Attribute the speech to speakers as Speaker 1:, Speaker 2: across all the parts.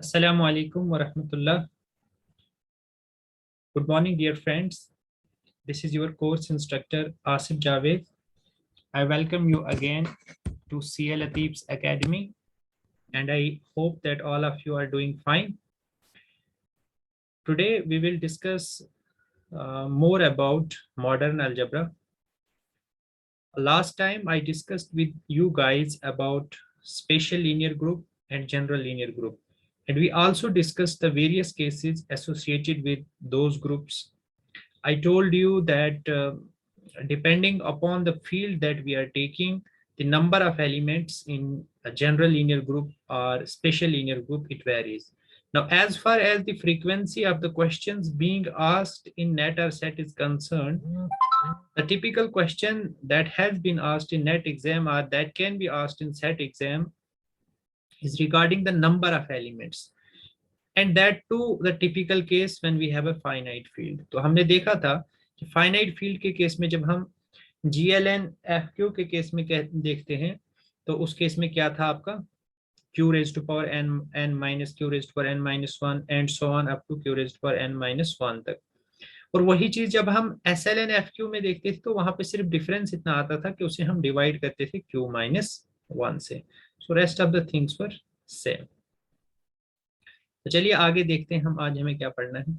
Speaker 1: Assalamu alaikum wa rahmatullah. Good morning, dear friends. This is your course instructor Asif Javed. I welcome you again to CA Latif's Academy, and I hope that all of you are doing fine. Today we will discuss more about modern algebra. Last time I discussed with you guys about spatial linear group and general linear group. And we also discussed the various cases associated with those groups. I told you that depending upon the field that we are taking, the number of elements in a general linear group or spatial linear group, it varies. Now, as far as the frequency of the questions being asked in NET or SET is concerned, the typical question that has been asked in NET exam or that can be asked in SET exam is regarding the number of elements. And that too the typical case when we have a finite field. तो हमने देखा था कि finite field के case में जब हम GLN FQ के केस में देखते हैं तो उस केस में क्या था आपका q raised to power n minus q raised to power n minus 1 and so on up to q raised to power n minus 1 तक। और वही चीज जब हम SLN FQ में देखते थे तो वहां पे सिर्फ डिफरेंस इतना आता था कि उसे हम डिवाइड करते थे q minus 1 से। So rest of the things were same. तो चलिए आगे देखते हैं हम आज हमें क्या पढ़ना है।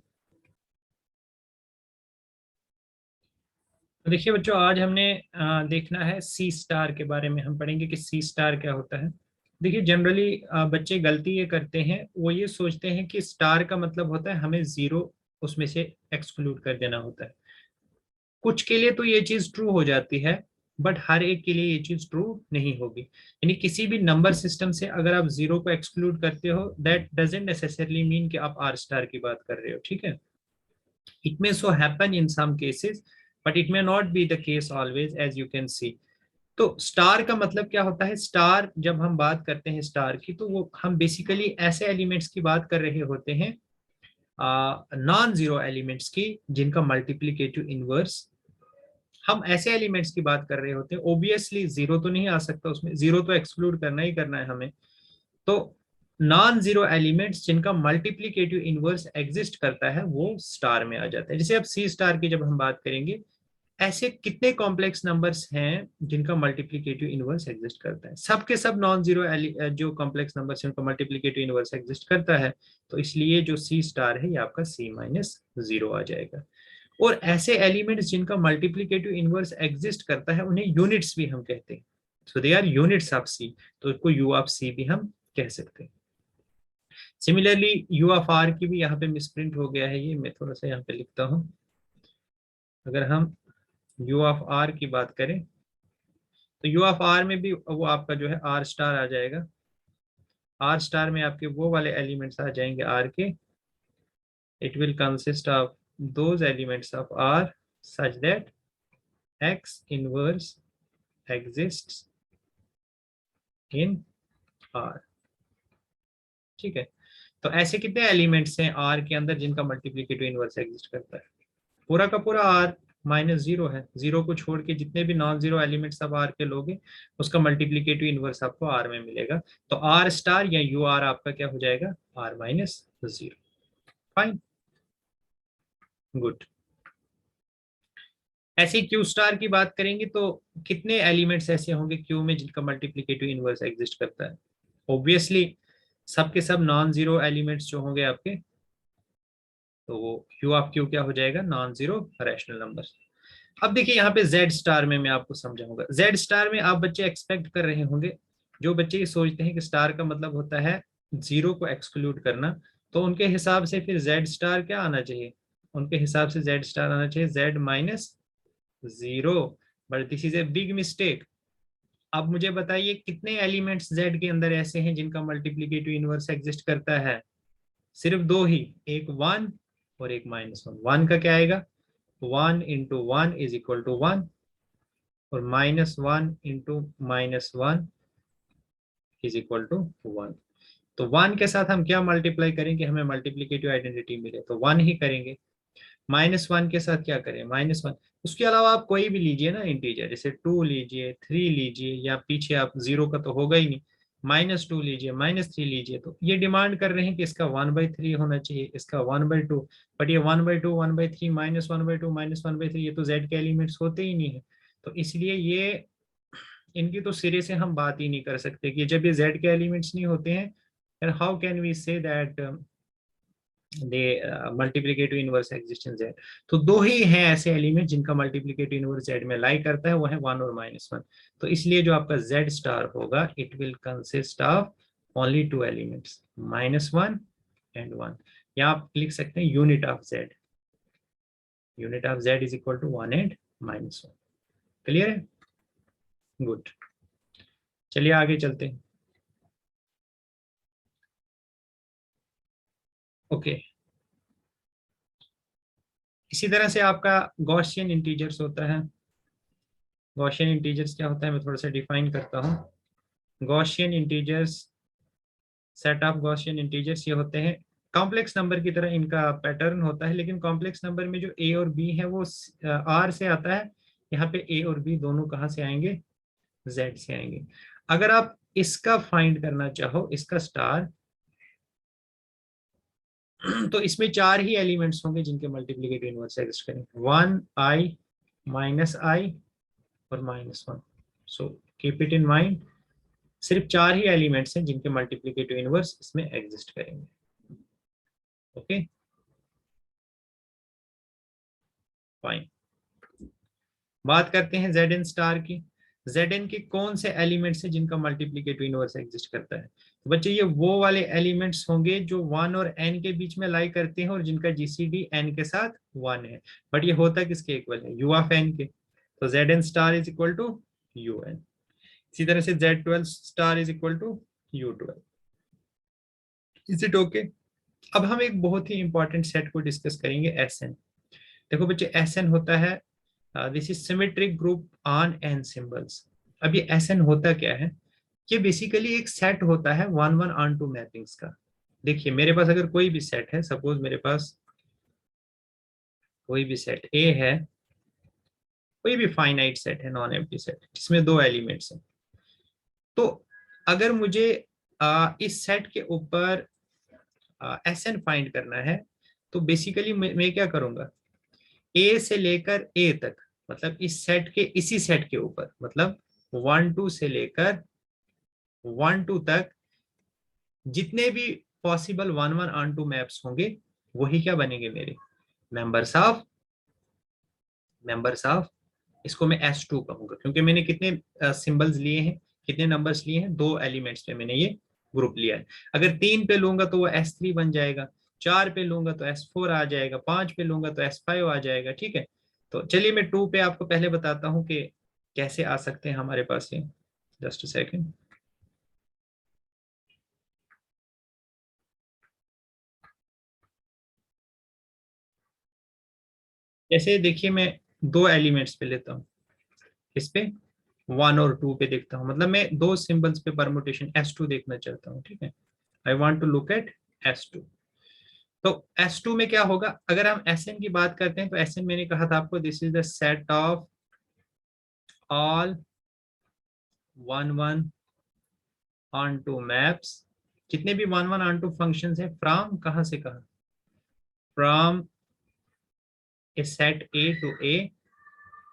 Speaker 1: तो देखिए बच्चों, आज हमने देखना है सी स्टार के बारे में। हम पढ़ेंगे कि सी स्टार क्या होता है। देखिए जनरली बच्चे गलती ये करते हैं, वो ये सोचते हैं कि स्टार का मतलब होता है हमें जीरो उसमें से एक्सक्लूड कर देना होता है। कुछ के लिए तो ये चीज ट्रू हो जाती है, बट हर एक के लिए ये चीज ट्रू नहीं होगी। यानी किसी भी नंबर सिस्टम से अगर आप जीरो को एक्सक्लूड करते हो, दैट डजंट नेसेसरली मीन कि आप आर स्टार की बात कर रहे हो। ठीक है, it may so happen in some cases but it may not be the case always, as you can see. तो स्टार का मतलब क्या होता है? स्टार जब हम बात करते हैं स्टार की, तो वो हम बेसिकली ऐसे एलिमेंट्स की बात कर रहे होते हैं, नॉन जीरो एलिमेंट्स की, जिनका मल्टीप्लीकेटिव इनवर्स। हम ऐसे एलिमेंट्स की बात कर रहे होते हैं। ओबियसली जीरो तो नहीं आ सकता उसमें, जीरो तो एक्सक्लूड करना ही करना है हमें। तो नॉन जीरो एलिमेंट्स जिनका मल्टीप्लीकेटिव इनवर्स एग्जिस्ट करता है वो स्टार में आ जाता है। जैसे अब सी स्टार की जब हम बात करेंगे, ऐसे कितने कॉम्प्लेक्स नंबर्स हैं जिनका मल्टीप्लीकेटिव इनवर्स एग्जिस्ट करता है? सब के सब नॉन जीरो जो कॉम्प्लेक्स नंबर्स हैं उनका मल्टीप्लीकेटिव इनवर्स एग्जिस्ट करता है। तो इसलिए जो सी स्टार है ये आपका सी माइनस जीरो आ जाएगा। और ऐसे एलिमेंट्स जिनका मल्टीप्लीकेटिव इनवर्स एग्जिस्ट करता है उन्हें यूनिट्स भी हम कहते हैं। सो दे आर यूनिट्स ऑफ सी, तो इसको यू ऑफ सी भी हम कह सकते हैं। सिमिलरली यू ऑफ आर की भी यहाँ पे मिसप्रिंट हो गया है, ये मैं थोड़ा सा यहाँ पे लिखता हूँ। अगर हम यू ऑफ आर की बात करें तो यू ऑफ आर में भी वो आपका जो है आर स्टार आ जाएगा। आर स्टार में आपके वो वाले एलिमेंट्स आ जाएंगे आर के। It will consist of those elements of R such that x inverse exists in R. ठीक है, तो ऐसे कितने एलिमेंट्स हैं आर के अंदर जिनका मल्टीप्लीकेटिव इनवर्स एग्जिस्ट करता है? पूरा का पूरा आर माइनस जीरो है। जीरो को छोड़ के जितने भी नॉन जीरो एलिमेंट्स आप आर के लोगे उसका मल्टीप्लीकेटिव इनवर्स आपको आर में मिलेगा। तो आर स्टार या यू आर आपका क्या हो जाएगा? R minus zero. Fine, good. ऐसे क्यू स्टार की बात करेंगे तो कितने एलिमेंट्स ऐसे होंगे क्यू में जिनका मल्टीप्लीकेटिव इनवर्स एग्जिस्ट करता है? ऑब्वियसली सबके सब नॉन जीरो एलिमेंट्स जो होंगे आपके, तो वो क्यू ऑफ क्यू क्या हो जाएगा? Non zero rational number. अब देखिए यहाँ पे जेड स्टार में मैं आपको समझाऊंगा। जेड स्टार में आप बच्चे एक्सपेक्ट कर रहे होंगे, जो बच्चे ये सोचते हैं कि स्टार का मतलब होता है जीरो को एक्सक्लूड करना, तो उनके हिसाब से फिर जेड स्टार क्या आना चाहिए? उनके हिसाब से जेड स्टार आना चाहिए Z minus zero. But this is a big mistake. अब मुझे बताइए कितने एलिमेंट्स जेड के अंदर ऐसे हैं जिनका मल्टीप्लीकेटिव इनवर्स एग्जिस्ट करता है? सिर्फ दो ही, एक वन और एक माइनस वन। वन का क्या आएगा? One into one is equal to one, और minus one into minus one is equal to one. तो वन के साथ हम क्या मल्टीप्लाई करेंगे हमें मल्टीप्लीकेटिव आइडेंटिटी मिले? तो वन ही करेंगे। माइनस वन के साथ क्या करें? Minus one. उसके अलावा आप कोई भी लीजिए ना इंटीजर, जैसे टू लीजिए, थ्री लीजिए, या पीछे आप जीरो का तो होगा ही नहीं, -2 लीजिए, -3 लीजिए, तो ये डिमांड कर रहे हैं कि इसका 1/3 होना चाहिए, इसका 1/2, बट ये 1/2, 1/3, -1/2, -1/3, ये तो z के एलिमेंट्स होते ही नहीं है। तो इसलिए ये इनकी तो सिरे से हम बात ही नहीं कर सकते कि जब ये z के एलिमेंट्स नहीं होते हैं, then how can we say that they multiplicative inverse exist in Z. तो दो ही हैं ऐसे एलिमेंट जिनका मल्टीप्लिकेटिव इनवर्स जेड में लाई करता है, वो है 1 और -1। तो इसलिए जो आपका जेड स्टार होगा, it will consist of only 2 elements, -1 and 1। या आप लिख सकते हैं unit of Z, unit of Z is equal to 1 and -1। Clear है? गुड, चलिए आगे चलते हैं। ओके, इसी तरह से आपका गॉसियन इंटीजर्स होता है। गॉसियन इंटीजर्स क्या होता है, मैं थोड़ा सा डिफाइन करता हूँ। Gaussian integers, set of Gaussian integers ये होते हैं कॉम्प्लेक्स नंबर की तरह, इनका पैटर्न होता है, लेकिन कॉम्प्लेक्स नंबर में जो ए और बी है वो आर से आता है। यहाँ पे ए और बी दोनों कहाँ से आएंगे, जेड से आएंगे। अगर आप इसका फाइंड करना चाहो, इसका स्टार, तो इसमें 4 ही एलिमेंट्स होंगे जिनके मल्टीप्लिकेटिव इनवर्स एग्जिस्ट करेंगे, 1 i -i और -1। So keep it in mind, सिर्फ 4 ही एलिमेंट्स हैं जिनके मल्टीप्लिकेटिव इनवर्स इसमें एग्जिस्ट करेंगे। ओके फाइन, बात करते हैं Zn स्टार की। Zn के कौन से एलिमेंट्स हैं जिनका मल्टीप्लिकेटिव इनवर्स एग्जिस्ट करता है? तो बच्चे ये वो वाले एलिमेंट्स होंगे जो 1 और n के बीच में लाई करते हैं और जिनका जीसीडी n के साथ 1 है, बट ये होता किसके इक्वल है, u ऑफ n के। तो Zn star is equal to un। इसी तरह से Z12 star is equal to u12। Is it okay? अब हम एक बहुत ही इंपॉर्टेंट सेट को डिस्कस करेंगे, Sn। देखो बच्चे, Sn होता है this is symmetric group on n symbols. अब ये Sn होता क्या है, ये बेसिकली एक सेट होता है 1 1 ऑन 2 मैपिंग्स का। देखिए मेरे पास अगर कोई भी सेट है, सपोज मेरे पास कोई भी सेट A है, कोई भी फाइनाइट सेट है, नॉन एम्प्टी सेट, जिसमें 2 एलिमेंट्स हैं, तो अगर मुझे इस सेट के ऊपर Sn फाइंड करना है, तो बेसिकली मैं क्या करूंगा, ए से लेकर ए तक, मतलब इस सेट के, इसी सेट के ऊपर, मतलब 1 2 से लेकर 1 2 तक जितने भी पॉसिबल 1 1 ऑन 2 मैप्स होंगे, वही क्या बनेंगे मेरे मेंबर्स ऑफ इसको मैं S2 कहूंगा, क्योंकि मैंने कितने सिंबल्स लिए हैं, कितने नंबर्स लिए हैं, 2 एलिमेंट्स पे मैंने ये ग्रुप लिया है। अगर 3 पे लूंगा तो वो S3 बन जाएगा, 4 पे लूंगा तो S4 आ जाएगा, 5 पे लूंगा तो S5 आ जाएगा। ठीक है, तो चलिए मैं 2 पे आपको पहले बताता हूँ कि कैसे आ सकते हैं हमारे पास ये। Just second. जैसे देखिए, मैं 2 एलिमेंट्स पे लेता हूँ, इस पे 1 और 2 पे देखता हूँ, मतलब मैं 2 सिंबल्स पे परमुटेशन S2 देखना चाहता हूँ। ठीक है, I want to look at S2। तो S2 में क्या होगा, अगर हम Sn की बात करते हैं, तो Sn मैंने कहा था आपको, this is the set of all 1 1 on 2 maps, जितने भी 1 1 ऑन 2 फंक्शंस हैं, फ्रॉम कहां से कहां, from A set A to A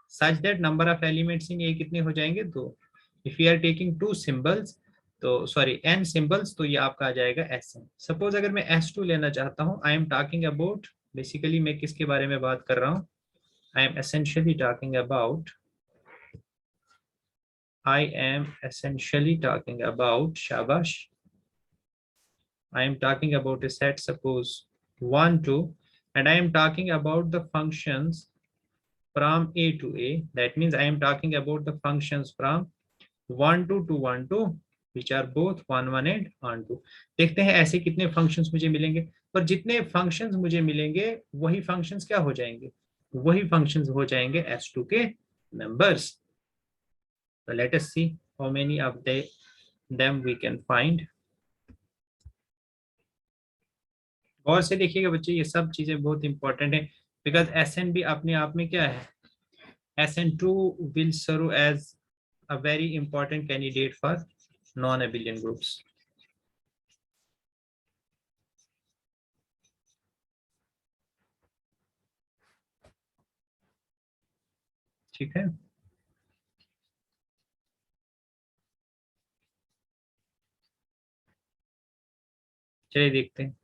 Speaker 1: such that number of elements in A कितने हो जाएंगे, 2। If you are taking 2 symbols, तो सॉरी n सिंबल्स, तो ये आपका आ जाएगा Sn। सपोज अगर मैं S2 लेना चाहता हूँ, I am talking about, basically मैं किसके बारे में बात कर रहा हूँ, I am essentially talking about, shabash, I am talking about a set, suppose 1 2, and I am talking about the functions from A to A. That means I am talking about the functions from 1 2 to 1 2, which are both 1 1 and on 2। देखते हैं ऐसे कितने functions मुझे मिलेंगे, और जितने functions मुझे मिलेंगे वही फंक्शंस क्या हो जाएंगे, वही फंक्शंस हो जाएंगे S2 के members. So let us see how many of them we can find। और से देखिएगा बच्चे, ये सब चीजें बहुत इंपॉर्टेंट है, बिकॉज Sn भी अपने आप में क्या है, Sn2 will serve as a very important candidate for non एबिलियन groups. ठीक है, चलिए देखते हैं।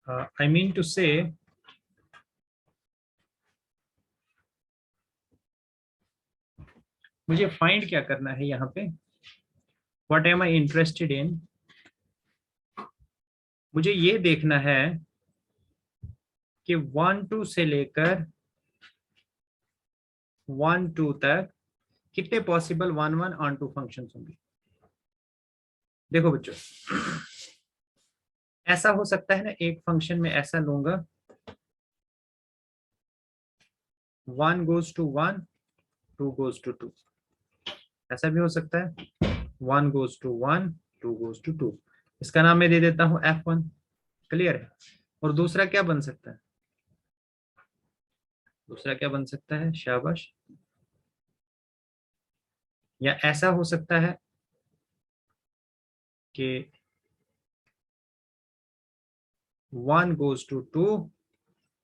Speaker 1: आई मीन टू से मुझे फाइंड क्या करना है यहाँ पे, what am I interested in. मुझे ये देखना है कि 1 2 से लेकर 1 2 तक कितने पॉसिबल 1 1 ऑन टू फंक्शन होंगे। देखो बच्चों, ऐसा हो सकता है ना, एक फंक्शन में ऐसा लूंगा 1 goes to 1, 2 goes to 2, ऐसा भी हो सकता है 1 goes to 1, 2 goes to 2। इसका नाम मैं दे देता हूं F1। क्लियर है। और दूसरा क्या बन सकता है, दूसरा क्या बन सकता है, शाबाश। या ऐसा हो सकता है कि 1 goes to 2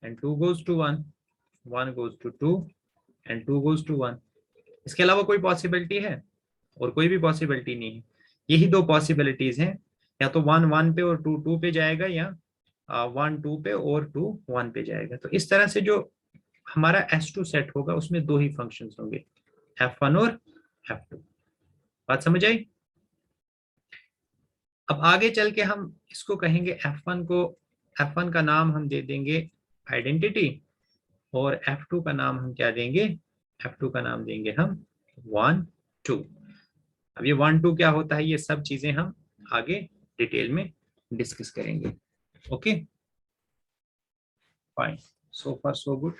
Speaker 1: and 2 goes to 1, 1 goes to 2 and 2 goes to 1। इसके अलावा कोई पॉसिबिलिटी है? और कोई भी पॉसिबिलिटी नहीं है। यही दो पॉसिबिलिटीज हैं, या तो 1 1 पे और 2 2 पे जाएगा, या 1 2 पे और 2 1 पे जाएगा। तो इस तरह से जो हमारा S2 सेट होगा उसमें दो ही फंक्शंस होंगे, F1 और F2। बात समझ आई? अब आगे चल के हम इसको कहेंगे F1 को, F1 का नाम हम दे देंगे आइडेंटिटी, और F2 का नाम हम क्या देंगे, F2 का नाम देंगे हम 1 2। अब ये 1 2 क्या होता है, ये सब चीजें हम आगे डिटेल में डिस्कस करेंगे। Okay, fine, so far so good.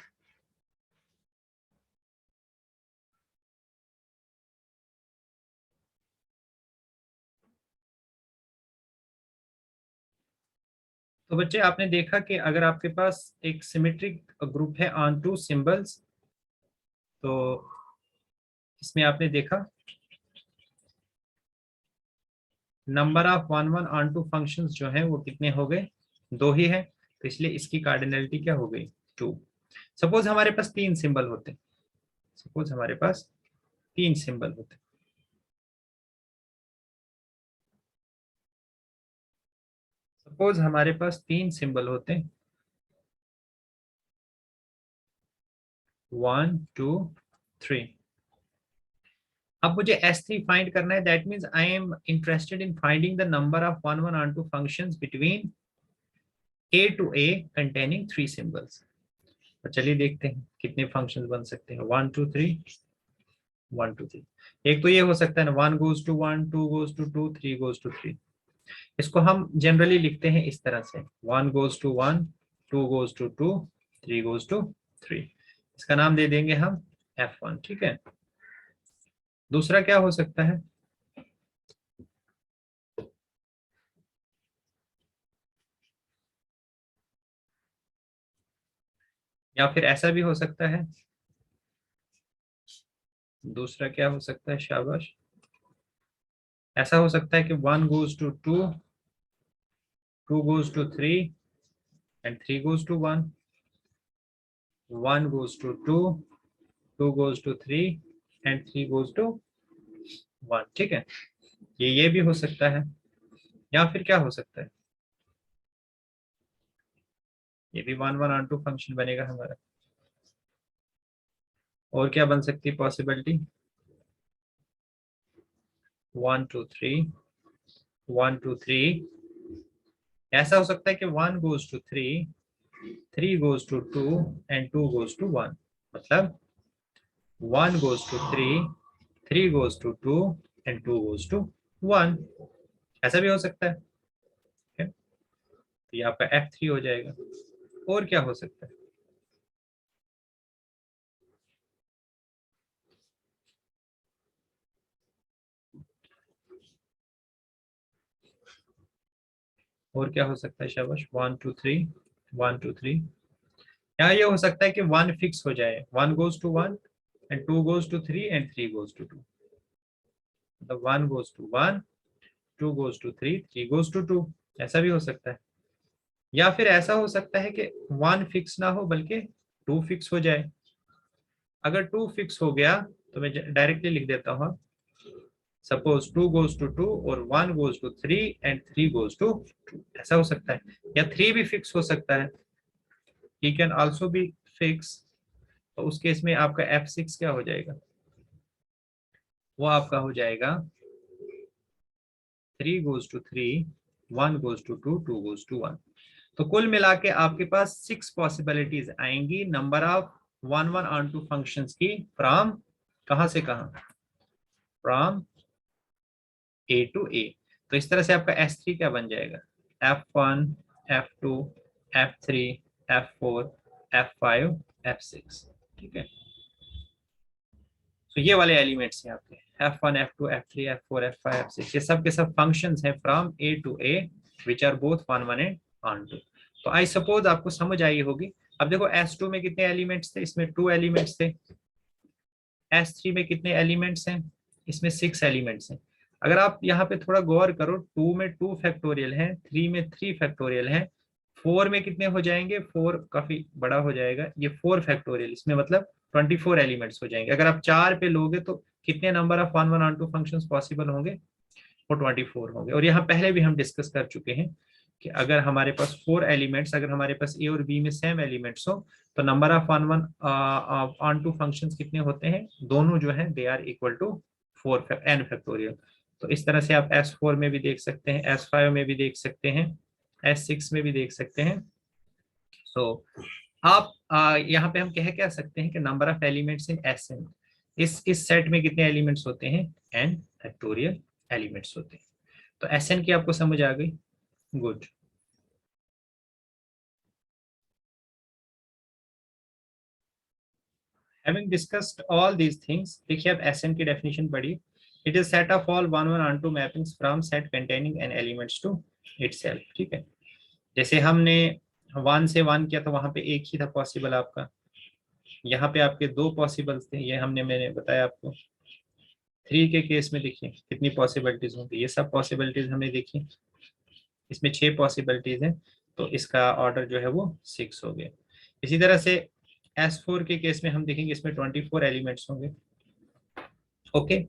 Speaker 1: तो बच्चे आपने देखा कि अगर आपके पास एक सिमेट्रिक ग्रुप है ऑन टू सिंबल्स, तो इसमें आपने देखा number of 1 1 onto functions जो है वो कितने हो गए, दो ही है। तो इसलिए इसकी कार्डिनलिटी क्या हो गई, 2। सपोज हमारे पास तीन सिंबल होते, सपोज हमारे पास तीन सिंबल होते, सपोज हमारे पास तीन सिंबल होते, 1 2 3। अब मुझे S3 फाइंड करना है, that means I am interested in finding the number of 1 1 onto functions between A to A containing 3 symbols। तो चलिए देखते हैं कितने फंक्शंस बन सकते हैं, 1 2 3, 1 2 3। एक तो ये हो सकता है ना, 1 goes to 1, 2 goes to 2, 3 goes to 3। इसको हम जनरली लिखते हैं इस तरह से, 1 goes to 1, 2 goes to 2, 3 goes to 3। इसका नाम दे देंगे हम F1। ठीक है, दूसरा क्या हो सकता है, या फिर ऐसा भी हो सकता है, दूसरा क्या हो सकता है, शाबाश, ऐसा हो सकता है कि 1 goes to 2, 2 goes to 3 and 3 goes to 1, 1 goes to 2, 2 goes to 3 and 3 goes to 1। ठीक है, ये भी हो सकता है। या फिर क्या हो सकता है, ये भी 1 1 ऑन टू फंक्शन बनेगा हमारा। और क्या बन सकती है पॉसिबिलिटी, 1 2 3, 1 2 3। ऐसा हो सकता है कि 1 goes to 3, 3 goes to 2 and 2 goes to 1। मतलब 1 goes to 3, 3 goes to 2 and 2 goes to 1। ऐसा भी हो सकता है। ठीक है? तो ये आपका F3 हो जाएगा। और क्या हो सकता है, और क्या हो सकता है, शाबाश, 1 2 3, 1 2 3। यहाँ ये हो सकता है कि 1 फिक्स हो जाए, 1 goes to 1 and 2 goes to 3 and 3 goes to 2, मतलब 1 goes to 1, 2 goes to 3, 3 goes to 2, ऐसा भी हो सकता है। या फिर ऐसा हो सकता है कि 1 फिक्स ना हो बल्कि 2 फिक्स हो जाए। अगर 2 फिक्स हो गया तो मैं डायरेक्टली लिख देता हूँ, सपोज 2 goes to 2 और 1 goes to 3 and 3 goes to 2, ऐसा हो सकता है। या 3 भी फिक्स हो सकता है, he can also be fix. तो उस केस में आपका F6 क्या हो जाएगा, वो आपका हो जाएगा 3 goes to 3, 1 goes to 2, 2 goes to 1। तो कुल मिला के आपके पास 6 पॉसिबिलिटीज आएंगी number of 1 onto functions की, फ्रॉम कहां से कहां, फ्रॉम ए टू ए। तो इस तरह से आपका S3 क्या बन जाएगा, F1, F2, F3, F4, F5, F6, ठीक है। तो ये वाले एलिमेंट्स हैं आपके F1, F2, F3, F4, F5, F6, ये सब के सब फंक्शंस हैं from A to A which are both 1 1 and onto. तो आई सपोज आपको समझ आई होगी। अब देखो S2 में कितने एलिमेंट्स थे, इसमें 2 एलिमेंट्स थे। S3 में कितने एलिमेंट्स हैं, इसमें 6 एलिमेंट्स हैं। अगर आप यहाँ पे थोड़ा गौर करो, 2 में 2 फैक्टोरियल है, 3 में 3 फैक्टोरियल है, 4 में कितने हो जाएंगे, 4 काफी बड़ा हो जाएगा, ये 4 फैक्टोरियल, इसमें मतलब 24 एलिमेंट्स हो जाएंगे। अगर आप 4 पे लोगे तो कितने number of 1 1 onto functions possible होंगे, वो 24 होंगे। और यहाँ पहले भी हम डिस्कस कर चुके हैं कि अगर हमारे पास 4 एलिमेंट्स, अगर हमारे पास ए और बी में सेम एलिमेंट्स हो तो number of 1 1 onto functions कितने होते हैं, दोनों जो है they are equal to 4 n factorial. तो इस तरह से आप S4 में भी देख सकते हैं, S5 में भी देख सकते हैं, S6 में भी देख सकते हैं। तो आप यहाँ पे हम कह सकते हैं कि number of elements in Sn, इस सेट में कितने एलिमेंट्स होते हैं, n फैक्टोरियल एलिमेंट्स होते हैं। तो Sn की आपको समझ आ गई, good. Having discussed all these things, देखिए अब Sn की डेफिनेशन पढ़ी। It is set of all 1 1 onto mappings from set containing n elements to itself, ठीक है। जैसे हमने 1 से 1 किया तो वहां पे एक ही था पॉसिबल आपका, यहाँ पे आपके 2 पॉसिबल थे, ये मैंने बताया आपको। 3 के केस में देखिए कितनी पॉसिबिलिटीज होंगी, ये सब पॉसिबिलिटीज हमने देखी, इसमें 6 पॉसिबिलिटीज हैं, तो इसका ऑर्डर जो है वो 6 हो गया। इसी तरह से S4 के केस में हम देखेंगे, इसमें 24 एलिमेंट्स होंगे। ओके,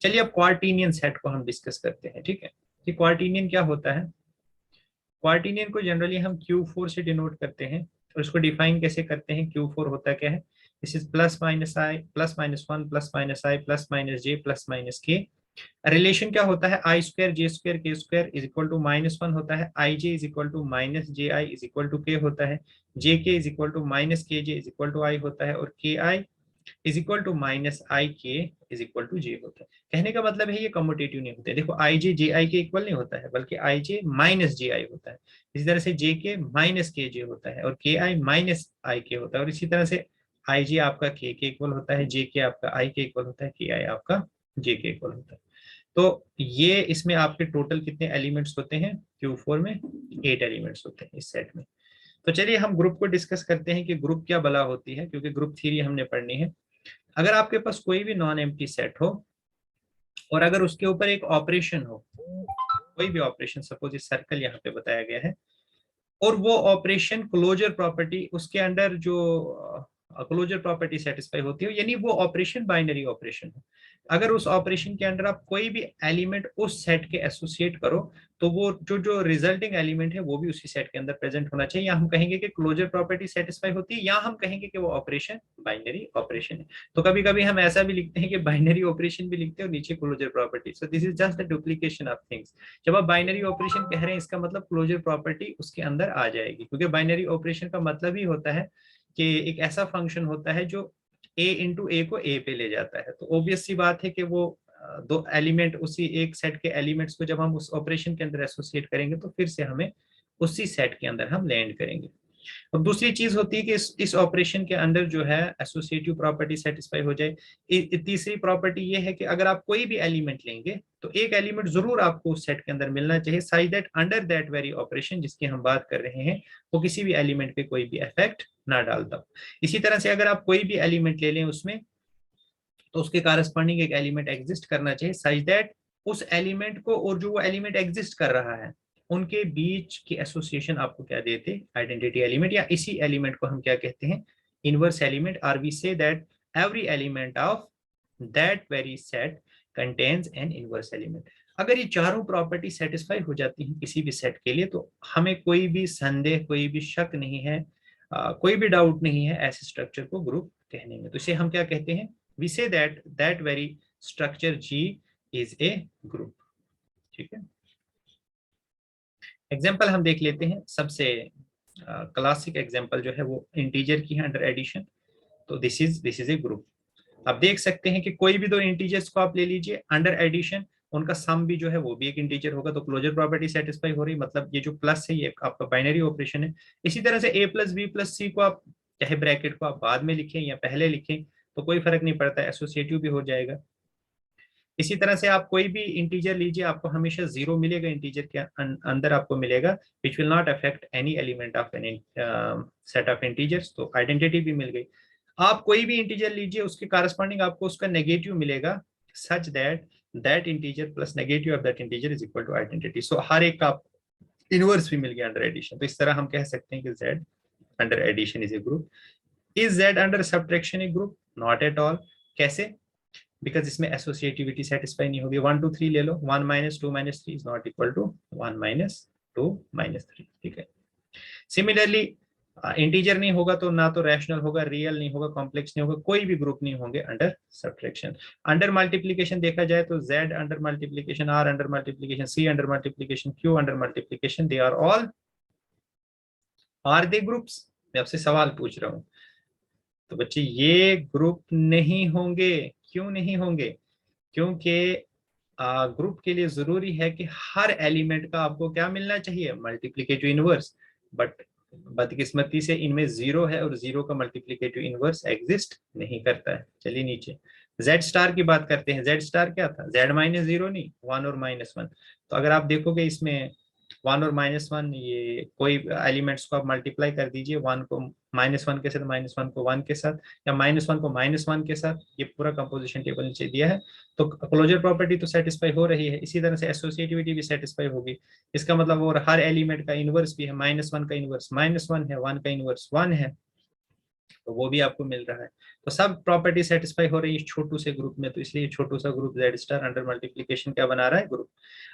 Speaker 1: चलिए अब क्वार्टिनियन सेट को हम डिस्कस करते हैं, ठीक है। कि क्वार्टिनियन क्या होता है, क्वार्टिनियन को जनरली हम Q4 से डिनोट करते हैं। और इसको डिफाइन कैसे करते हैं, Q4 होता क्या है, this is plus minus I plus minus 1 plus minus I plus minus J plus minus K. Relation क्या होता है, I square J square K square is equal to -1 होता है, I J is equal to minus J I is equal to K होता है, जे के is equal to minus के जे is equal to आई होता है, और के आई इज इक्वल टू माइनस आई के इज इक्वल टू जे होता है। कहने का मतलब है ये कम्यूटेटिव नहीं होते, देखो आई जे जे आई के इक्वल नहीं होता है, बल्कि आई जे माइनस जे आई होता है। इसी तरह से जे के माइनस के जे होता है, और के आई माइनस आई के होता है। और इसी तरह से आई जे आपका के इक्वल होता है, जे के आपका आई के इक्वल होता है, के आई आपका जे के इक्वल होता है। तो ये इसमें आपके टोटल कितने एलिमेंट्स होते हैं, Q4 में 8 एलिमेंट्स होते हैं इस सेट में। तो चलिए हम ग्रुप को डिस्कस करते हैं कि ग्रुप क्या बला होती है, क्योंकि ग्रुप थ्योरी हमने पढ़नी है। अगर आपके पास कोई भी नॉन एम्प्टी सेट हो और अगर उसके ऊपर एक ऑपरेशन हो, कोई भी ऑपरेशन, सपोज इस सर्कल यहाँ पे बताया गया है, और वो ऑपरेशन क्लोजर प्रॉपर्टी उसके अंडर जो क्लोजर प्रॉपर्टी सेटिस्फाई होती है, यानी वो ऑपरेशन बाइनरी ऑपरेशन हो। अगर उस ऑपरेशन के अंडर आप कोई भी एलिमेंट उस सेट के एसोसिएट करो तो वो जो रिजल्टिंग एलिमेंट है वो भी उसी सेट के अंदर प्रेजेंट होना चाहिए। या हम कहेंगे कि क्लोजर प्रॉपर्टी सेटिस्फाई होती है, या हम कहेंगे कि वो ऑपरेशन बाइनरी ऑपरेशन है। तो कभी कभी हम ऐसा भी लिखते हैं कि बाइनरी ऑपरेशन भी लिखते हैं और नीचे closure property. So this is just the duplication of things. जब आप बाइनरी ऑपरेशन कह रहे हैं इसका मतलब क्लोजर प्रॉपर्टी उसके अंदर आ जाएगी, क्योंकि बाइनरी ऑपरेशन का मतलब ही होता है कि एक ऐसा फंक्शन होता है जो a इंटू ए को a पे ले जाता है। तो ऑब्वियस सी बात है कि वो दो एलिमेंट उसी एक सेट के एलिमेंट्स को जब हम उस ऑपरेशन के अंदर एसोसिएट करेंगे तो फिर से हमें उसी सेट के अंदर हम लैंड करेंगे। और दूसरी चीज होती है कि इस ऑपरेशन के अंदर जो है एसोसिएटिव प्रॉपर्टी सेटिस्फाई हो जाए। तीसरी प्रॉपर्टी ये है कि अगर आप कोई भी एलिमेंट लेंगे तो एक एलिमेंट जरूर आपको उस सेट के अंदर मिलना चाहिए, size that under that very operation जिसकी हम बात कर रहे हैं वो किसी भी एलिमेंट पे कोई भी इफेक्ट ना डालता हो। इसी तरह से अगर आप कोई भी एलिमेंट ले लें उसमें तो उसके कारस्पॉन्डिंग एक एलिमेंट एग्जिस्ट करना चाहिए सच दैट उस एलिमेंट को और जो वो एलिमेंट एग्जिस्ट कर रहा है उनके बीच की एसोसिएशन आपको क्या देते, आइडेंटिटी एलिमेंट, या इसी एलिमेंट को हम क्या कहते हैं, inverse element. Are we say that every element of that very set contains an inverse element. अगर ये चारों प्रॉपर्टी सेटिस्फाई हो जाती हैं किसी भी सेट के लिए तो हमें कोई भी संदेह, कोई भी शक नहीं है, कोई भी डाउट नहीं है ऐसे स्ट्रक्चर को ग्रुप कहने में। तो इसे हम क्या कहते हैं, we say that that very structure G is a group. ठीक है, एग्जाम्पल हम देख लेते हैं। सबसे क्लासिक एग्जाम्पल जो है वो इंटीजर की है अंडर एडिशन। तो दिस इज ए ग्रुप। आप देख सकते हैं कि कोई भी दो इंटीजर्स को आप ले लीजिए अंडर एडिशन, उनका सम भी जो है वो भी एक इंटीजर होगा, तो क्लोजर प्रॉपर्टी सेटिस्फाई हो रही, मतलब ये जो प्लस है ये आपका बाइनरी ऑपरेशन है। इसी तरह से a प्लस बी प्लस सी को आप चाहे ब्रैकेट को आप बाद में लिखें या पहले लिखें तो कोई फर्क नहीं पड़ता, एसोसिएटिव भी हो जाएगा। इसी तरह से आप कोई भी इंटीजर लीजिए, आपको हमेशा जीरो मिलेगा इंटीजर के अंदर आपको मिलेगा, which will not affect any element of any set of integers. तो आइडेंटिटी भी मिल गई। आप कोई भी इंटीजर लीजिए उसके कारस्पॉन्डिंग आपको उसका नेगेटिव मिलेगा such that that integer plus negative of that integer is equal to identity. So हर एक का इनवर्स भी मिल गया अंडर एडिशन। तो इस तरह हम कह सकते हैं कि z under addition is a group. Is z under subtraction a group? Not at all. कैसे? बिकॉज इसमें एसोसिएटिविटी सेटिस्फाई नहीं होगी। 1 2 3 ले लो, 1 - 2 - 3 इज नॉट इक्वल टू 1 - 2 - 3। ठीक है, सिमिलरली इंटीजर नहीं होगा तो ना तो रैशनल होगा, रियल नहीं होगा, कॉम्प्लेक्स नहीं होगा, कोई भी ग्रुप नहीं होंगे अंडर सब्ट्रैक्शन। अंडर मल्टीप्लीकेशन देखा जाए तो z under multiplication, r under multiplication, c under multiplication, q under multiplication, they are all are they groups? मैं आपसे सवाल पूछ रहा हूं। तो बच्चे ये ग्रुप नहीं होंगे। क्यों नहीं होंगे? क्योंकि ग्रुप के लिए जरूरी है कि हर एलिमेंट का आपको क्या मिलना चाहिए, मल्टीप्लीकेटिव इनवर्स। बट बदकिस्मती से इनमें जीरो है और जीरो का मल्टीप्लीकेटिव इनवर्स एग्जिस्ट नहीं करता है। चलिए नीचे जेड स्टार की बात करते हैं। जेड स्टार क्या था? जेड -0 नहीं, 1 और -1। तो अगर आप देखोगे इसमें 1 और -1, ये कोई एलिमेंट्स को आप मल्टीप्लाई कर दीजिए, 1 को -1 के साथ, -1 को 1 के साथ, या -1 को -1 के साथ, ये पूरा कंपोजिशन टेबल नीचे दिया है। तो क्लोजर प्रॉपर्टी तो सेटिस्फाई हो रही है, इसी तरह से एसोसिएटिविटी भी सेटिस्फाई होगी। इसका मतलब और हर एलिमेंट का इनवर्स भी है, -1 का इनवर्स -1 है, 1 का इनवर्स 1 है, तो वो भी आपको मिल रहा है। तो सब प्रॉपर्टी सेटिस्फाई हो रही है इस छोटू से ग्रुप में, तो इसलिए छोटू सा group Z star under multiplication क्या बना रहा है, ग्रुप।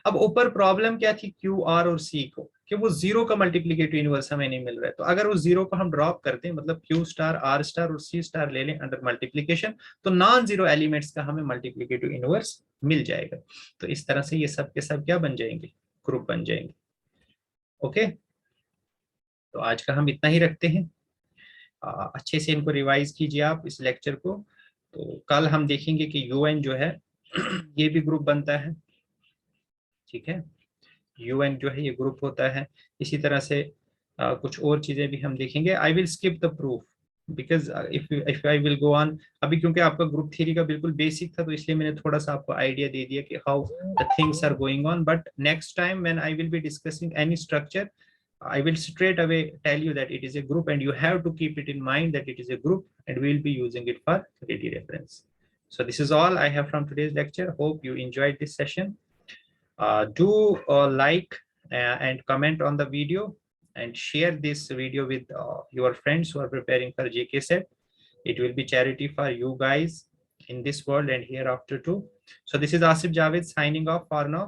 Speaker 1: अब ऊपर प्रॉब्लम क्या थी क्यू आर और सी को, कि वो जीरो का मल्टीप्लीकेटिव इनवर्स हमें नहीं मिल रहा है। तो अगर उस जीरो को हम ड्रॉप करते हैं, मतलब क्यू स्टार, आर स्टार और सी स्टार ले लें अंडर मल्टीप्लीकेशन, तो नॉन जीरो एलिमेंट्स का हमें मल्टीप्लीकेटिव इनवर्स मिल जाएगा। तो इस तरह से ये सब के सब क्या बन जाएंगे, ग्रुप बन जाएंगे। ओके, तो आज का हम इतना ही रखते हैं। अच्छे से इनको रिवाइज कीजिए आप इस लेक्चर को। तो कल हम देखेंगे कि यूएन जो है ये भी ग्रुप बनता है। ठीक है, यूएन जो है ये ग्रुप होता है। इसी तरह से कुछ और चीजें भी हम देखेंगे। I will skip the proof because if I will go on, अभी क्योंकि आपका ग्रुप थ्योरी का बिल्कुल बेसिक था तो इसलिए मैंने थोड़ा सा आपको आइडिया दे दिया कि how the things are going on. But next time when I will be discussing any structure, I will straight away tell you that it is a group and you have to keep it in mind that it is a group and we will be using it for ready reference. So this is all I have from today's lecture. Hope you enjoyed this session. Do like and comment on the video and share this video with your friends who are preparing for JK set. It will be charity for you guys in this world and hereafter too. So this is Asif Javed signing off for now.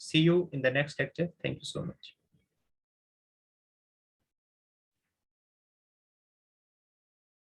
Speaker 1: See you in the next lecture. Thank you so much.